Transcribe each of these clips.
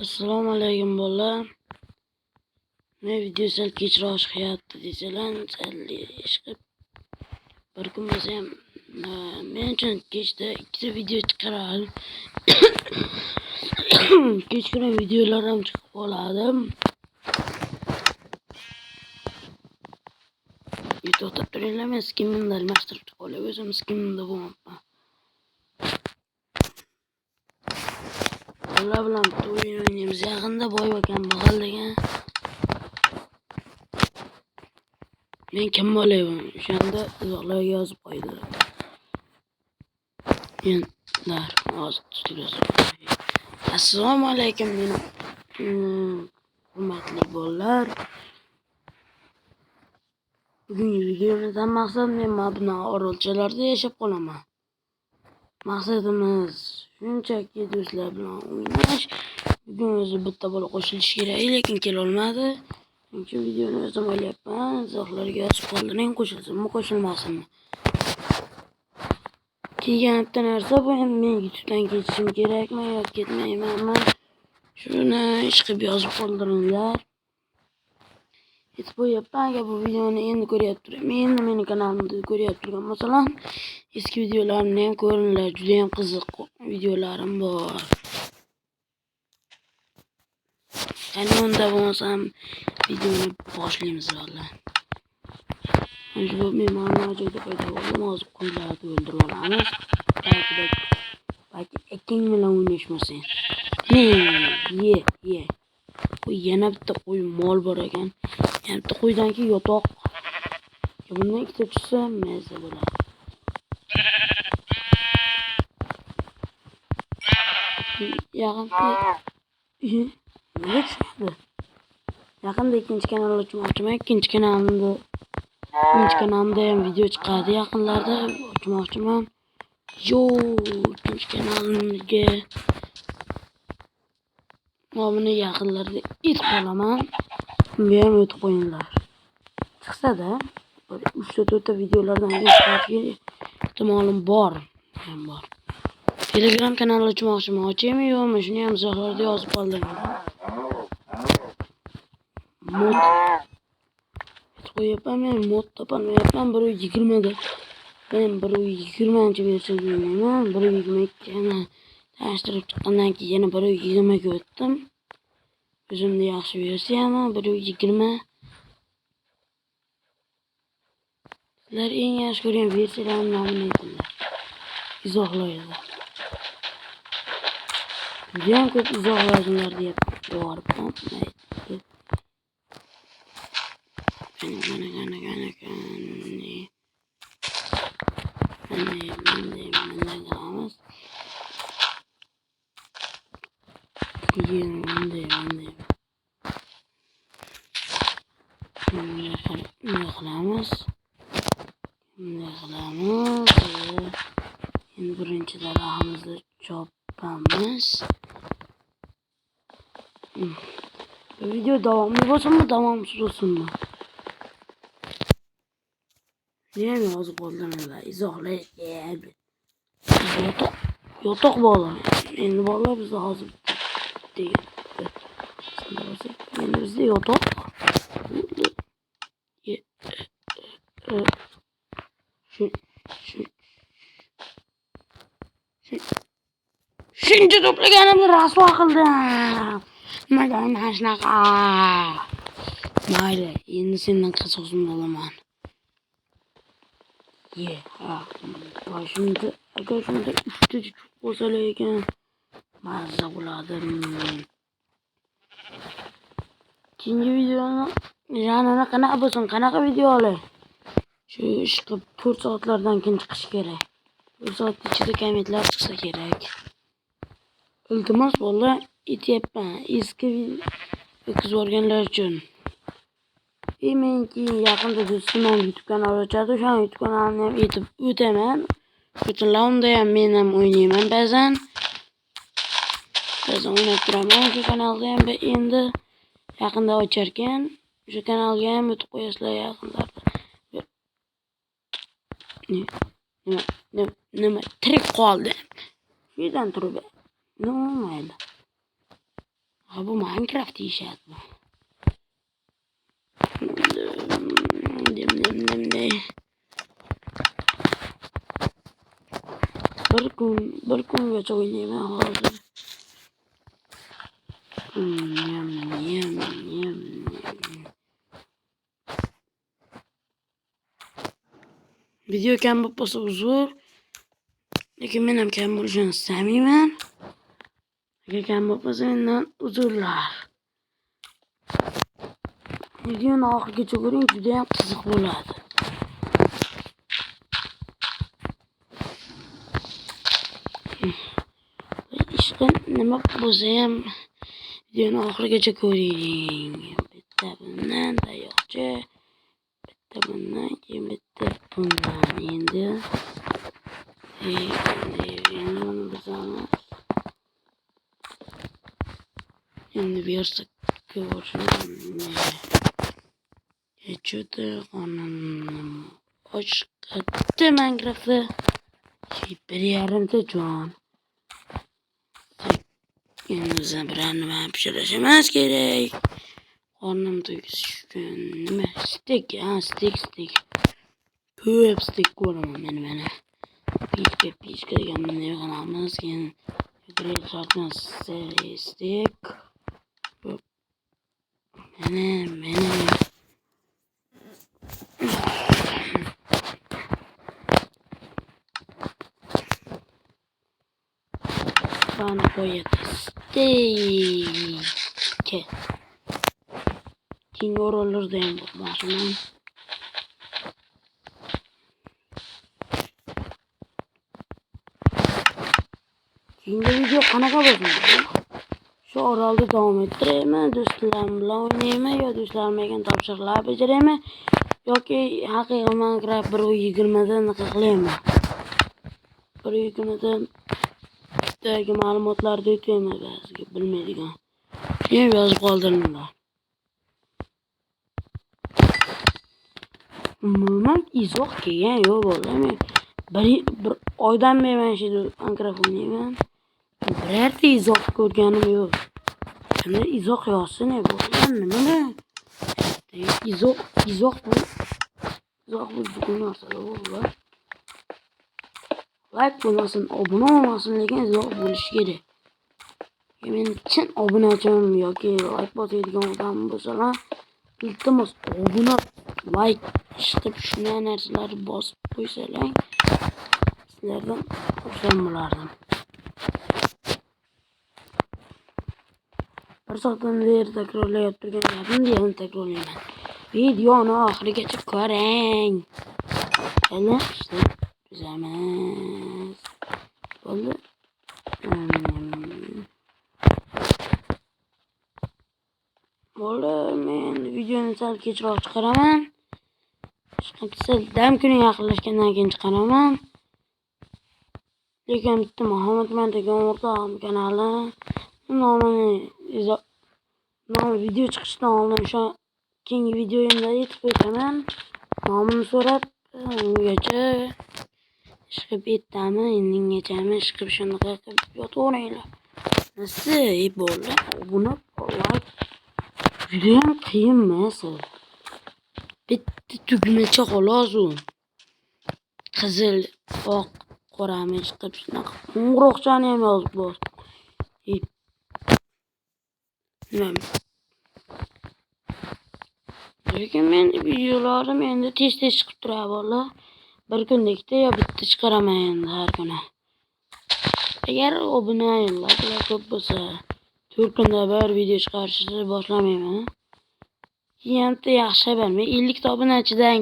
Assalomu alaykum bolalar. Men video sal kechroq chiqyapti desalar, sal ishqib bir kun bo'lsa ham men uchun kechda ikkita video chiqaradi. Kechqurun videolar ham chiqib qoladi. YouTube'da turinglar, men skinimni almashtirib qolib o'zim skinimda bo'lmayapman. Ular bilan o'yin o'ynaymiz. Yaqinda boy ekan Bag'al degan. Men kim bo'layman? O'shanda izohlarga yozib qo'ydilar. Menlar hozir tutilasiz. Assalomu alaykum mening hurmatli bolalar. Bugungi videomizdan maqsad men mana orolchalarda yashab qolaman. Maqsadimiz shunchaki do'stlar bilan o'ynash. Bugun o'zi bitta bola qo'shilishi kerak, lekin kela olmadi. Chunki videoni o'zim olyapman. Izohlarga yozib qoldiring, qo'shilsinmi, qo'shilmasinmi. Kelgan bitta narsa bu, ham men YouTube'dan ketishim kerakmi yoki ketmaymanmi? Shuni ish qilib yozib qoldiringlar. Yetib qo'yapman. Agar bu videoni endi ko'ryapti, meni kanalimda ko'ryapti turgan bo'lsalar, eski videolarimni ham ko'ringlar. Juda ham qiziq videolarim bor. Qani unda bo'lsam videoni boshlaymiz valla. Shu men mana joyda paydo bo'ldim, hozir qo'ylarni o'ldirib olamiz. Balki eking bilan o'ynashmasin. Ye. Qo'y yana bitta qo'y mol bor ekan. Yana bitta qo'ydan keyin yotoq. Bundan ikkita tushsa mazza bo'ladi. Yaqinda ikkinchi kanal ochmoqchiman. Ikkinchi kanalimda ham video chiqadi yaqinlarda. Ochmoqchiman. Ikkinchi kanalimga nomini yaqinlarda aytib qolaman. Bunga ham o'tib qo'yinglar. Chiqsa-da 3-4 videolardan chiqishiga ehtimolim bor. Telegram kanal ochmoqchiman. Ochaymi yo'qmi? Shuni ham izohlarda yozib qoldiring. Mod qo'yapman, men mod topolmayapman. 1.20 da. Men 1.20 versiyada o'ynayman. 1.22 ni tanishtirib chiqqandan keyin yana 1.20 ga o'tdim. O'zimda yaxshi versiyami 1.20. Sizlar eng yaxshi ko'rgan versiyalarni nomini aytinglar. Izohlaydi. Juda ham ko'p izohlaydilar deb boribman. Endi birinchi daraxtimizni chopamiz. Video davomli bo'lsinmi, davomsiz bo'lsinmi? Nima yozib qoldiringlar, izohlaydi. Yotoq bolalar. Endi bolalar bizda hozir endi bizda yotoq. Shuncha to'plaganimni rasvo qildim. Nimaga mana shunaqa? Mayli, endi sendan qasos olaman. Boshimda agar shunda 3 ta bo'lsalar ekan mazza bo'ladi. Keyingi videoni janri qanaqa bo'lsin, qanaqa video olay? Shu ish qilib 4 soatlardan keyin chiqish kerak. 4 soat ichida kommentlar chiqsa kerak. Iltimos bolalar, aytyapman, eski o'tkazib yuborganlar uchun. Menki yaqinda do'stim ham YouTube kanal ochadi, o'sha YouTube kanalini ham aytib o'taman. Butunlar unda ham men ham o'ynayman ba'zan. O'ynab turaman o'sha kanalda ham endi yaqinda ochar ekan. O'sha kanalga ham o'tib qo'yasizlar yaqinlarda. Nima tirik qoldi. Shu yerdan turib. Mayli. Ha bu Minecraft deyishadi bu. Bir kungacha o'ynayman hozir. Video kam bo'lsa uzr. Lekin men ham kam bo'lishini istamayman. Agar kam bo'lsa mendan uzrlar. Videoni oxirigacha ko'ring, juda ham qiziq bo'ladi. Ishqim nima bo'lsa ham videoni oxirigacha ko'ring. Bitta bundan tayoqcha, bitta bundan, keyin bitta bundan. Endi buni bizamiz. Endi bersak ko'rishamiz. Что-то qonun ochqatdi Minecraft'da. 1,5 jon. Endi bizga biror nima pishirishimiz kerak. Qornim to'yisi uchun nima? Stek. Ko'p stek ko'raman men mana. Pishka degan bunday qilamiz. Keyin grill qilamiz. Stek. Mana. Bana koyacağız. Steak. Keyin o'rollardayam bo'lmoqchiman. Keyingi video qanaqa bo'ladi? Shu orolda davom ettiraymi, do'stlarim bilan o'ynaymi yo do'stlarim bergan topshiriqlar bajaraymi yoki haqiqiy Minecraft 1.20 da anaqa qilaymi? 1.20 da dagi ma'lumotlarni o'taymi ba'ziga bilmaydigan. Keyin yozib qoldiringlar. Umuman izoh kelgan yo'q bo'ladi. Bir oydan beri men shu Minecraft o'ynayman. Birorta izoh ko'rganim yo'q. Qanday izoh yozsa ne bo'lgan nima? Izoh bu bugun narsalar bo'ladi. Like bo'lmasin, obuna olmasin, lekin izoh bo'lishi kerak. Men chin obunachim yoki like bosadigan odam bo'lsalar, iltimos obuna, like ishqib shunday narsalarni bosib qo'ysalar, sizlardan xursand bo'lardim. Bir soatdan beri takrorlayib turgan gapimni yana takrorlayman. Videoni oxirigacha ko'ring. Yana işte tuzamiz. Bo'ldi. Men videoni sal kechroq chiqaraman. Sal dam kuni yaqinlashgandan keyin chiqaraman. Lekin bitta Muhammadman degan o'rtog'im kanali nomini video chiqishidan oldin o'sha keyingi videoyimda aytib qo'yaman. Nomini so'rab ungacha chiqib aytdami, endingachami chiqib shunaqa qilib yotaveringlar. Nasib bo'ldi. Buni like juda ham qiyin emas. Bitta tugmacha xolos u. Qizil, oq, qorami chiqib shunaqa qo'ng'iroqchani ham yozib bor. Lekin men videolarim endi tez chiqib turadi bola. Bir kunda ikkita yo bitta chiqaraman endi har kuni. Agar obunalar ko'p bo'lsa, 4 kunda bir video chiqarishni boshlamayman. Keyin yaxshi xabar. Men 50 ta obunachidan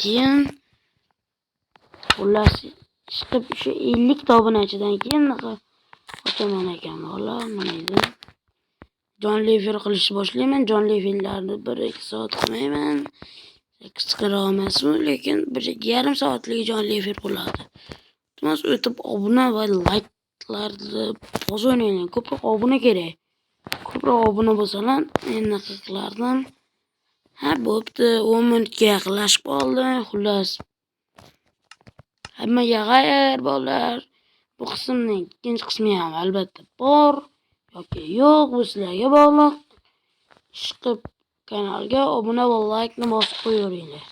keyin xullas chiqib shu 50 ta obunachidan keyin ochaman ekan bola, nima deydi? Jon Lefer qilishni boshlayman. Jon Leferlarni 1-2 soat qilmayman. Qisqaroq emasmi, lekin 1,5 soatlik Jon Lefer bo'ladi. Iltimos o'tib obuna va like'larni bosib o'ynayman. Ko'proq obuna kerak. Ko'proq obuna bo'lsalar, enaqa qilardim. Ha, bo'pti, 10 minutga yaqinlashib qoldi. Xullas hammaga xayr bolalar. Bu qismning ikkinchi qismi ham albatta bor yoki yo'q, bu sizlarga bog'liq. Chiqib kanalga obuna va laykni bosib qo'yaveringlar.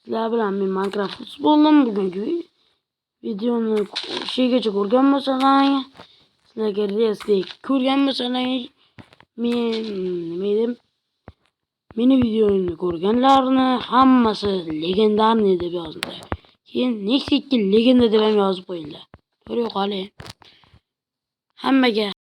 Sizlar bilan men Minecraft bo'ldim. Bugungi videoni o'shigacha ko'rgan bo'lsalaring, sizlarga resdek ko'rgan bo'lsalaring, meni videomni ko'rganlarni hammasi legendarniy deb yozinglar. Keyin Next'ga legenda deb ham yozib qo'yinglar. To'g'ri yo'qoli. Hammaga